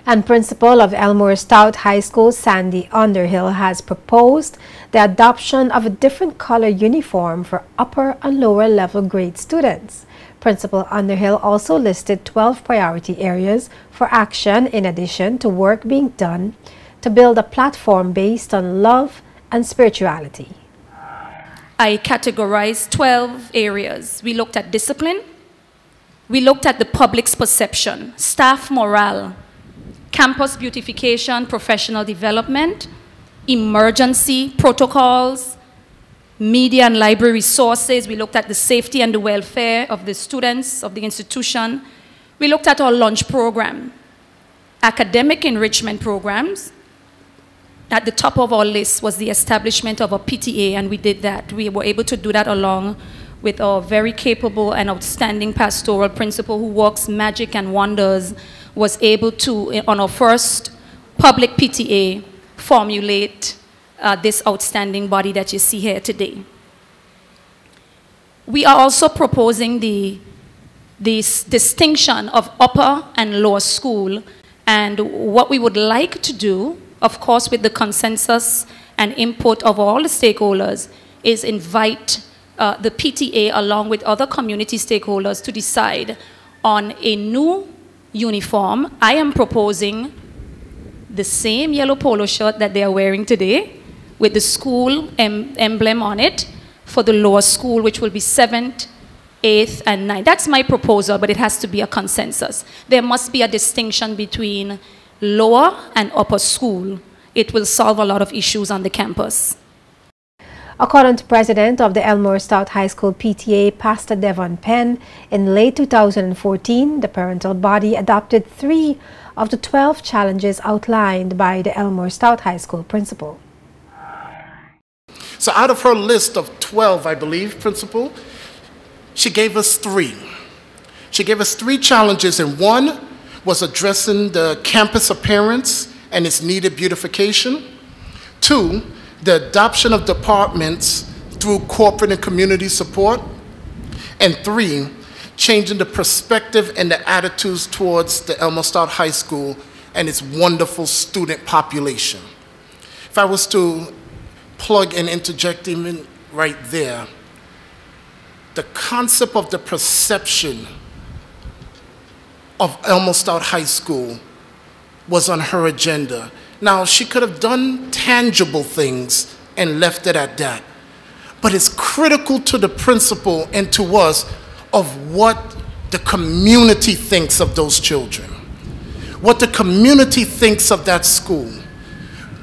And principal of Elmore Stout High School, Sandy Underhill, has proposed the adoption of a different color uniform for upper and lower level grade students. Principal Underhill also listed 12 priority areas for action in addition to work being done to build a platform based on love and spirituality. I categorized 12 areas. We looked at discipline, we looked at the public's perception, staff morale, campus beautification, professional development, emergency protocols, media and library resources. We looked at the safety and the welfare of the students of the institution. We looked at our lunch program, academic enrichment programs. At the top of our list was the establishment of a PTA, and we did that. We were able to do that along with our very capable and outstanding pastoral principal who works magic and wonders, was able to, on our first public PTA, formulate this outstanding body that you see here today. We are also proposing this distinction of upper and lower school, and what we would like to do, of course with the consensus and input of all the stakeholders, is invite the PTA along with other community stakeholders to decide on a new uniform. I am proposing the same yellow polo shirt that they are wearing today with the school emblem on it for the lower school, which will be 7th, 8th, and 9th. That's my proposal, but it has to be a consensus. There must be a distinction between lower and upper school. It will solve a lot of issues on the campus. According to President of the Elmore Stout High School PTA, Pastor Devon Penn, in late 2014, the parental body adopted 3 of the 12 challenges outlined by the Elmore Stout High School principal. So out of her list of 12, I believe, principal, she gave us 3. She gave us 3 challenges, and one was addressing the campus appearance and its needed beautification. 2, the adoption of departments through corporate and community support. And 3, changing the perspective and the attitudes towards the Elmore Stout High School and its wonderful student population. If I was to plug and interject even right there, the concept of the perception of Elmore Stout High School was on her agenda. Now, she could have done tangible things and left it at that. But it's critical to the principal and to us of what the community thinks of those children, what the community thinks of that school.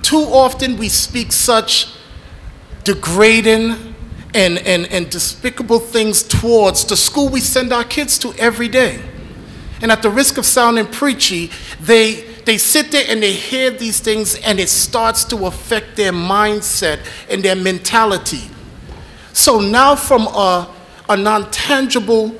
Too often we speak such degrading and despicable things towards the school we send our kids to every day. And at the risk of sounding preachy, they sit there and they hear these things, and it starts to affect their mindset and their mentality. So now from a non-tangible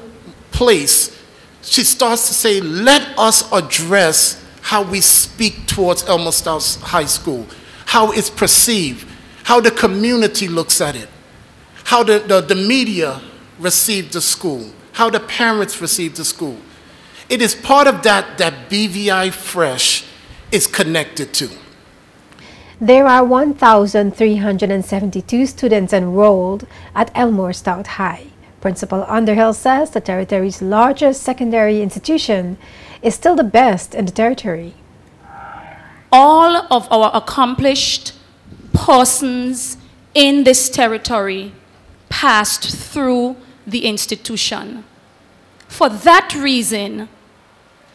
place, she starts to say, let us address how we speak towards Elmore Stout High School, how it's perceived, how the community looks at it, how the media receive the school, how the parents receive the school. It is part of that BVI Fresh is connected to. There are 1,372 students enrolled at Elmore Stout High. Principal Underhill says the territory's largest secondary institution is still the best in the territory. All of our accomplished persons in this territory passed through the institution. For that reason,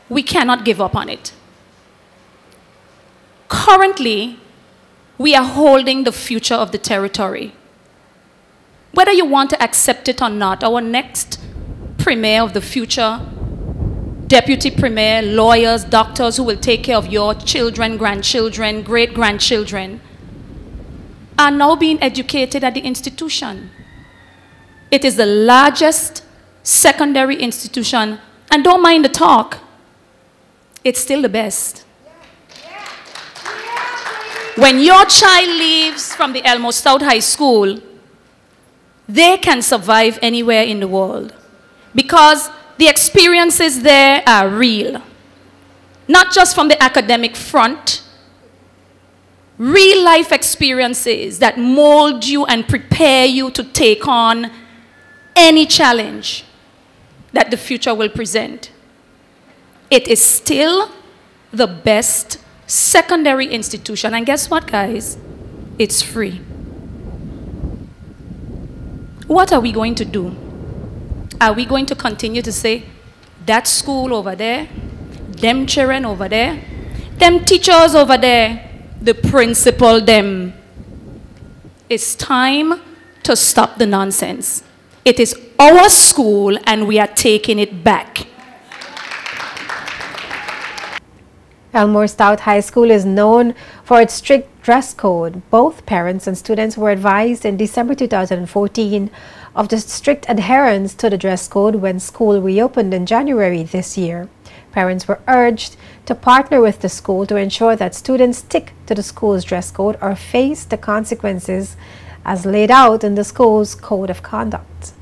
we cannot give up on it. Currently, we are holding the future of the territory. Whether you want to accept it or not, our next premier of the future, deputy premier, lawyers, doctors who will take care of your children, grandchildren, great-grandchildren, are now being educated at the institution. It is the largest secondary institution, and don't mind the talk, it's still the best. When your child leaves from the Elmore Stout High School, they can survive anywhere in the world because the experiences there are real. not just from the academic front, real life experiences that mold you and prepare you to take on any challenge that the future will present. It is still the best secondary institution. And guess what, guys? It's free. What are we going to do? Are we going to continue to say, that school over there, them children over there, them teachers over there, the principal them? It's time to stop the nonsense. It is our school and we are taking it back. Elmore Stout High School is known for its strict dress code. Both parents and students were advised in December 2014 of the strict adherence to the dress code when school reopened in January this year. Parents were urged to partner with the school to ensure that students stick to the school's dress code or face the consequences as laid out in the school's code of conduct.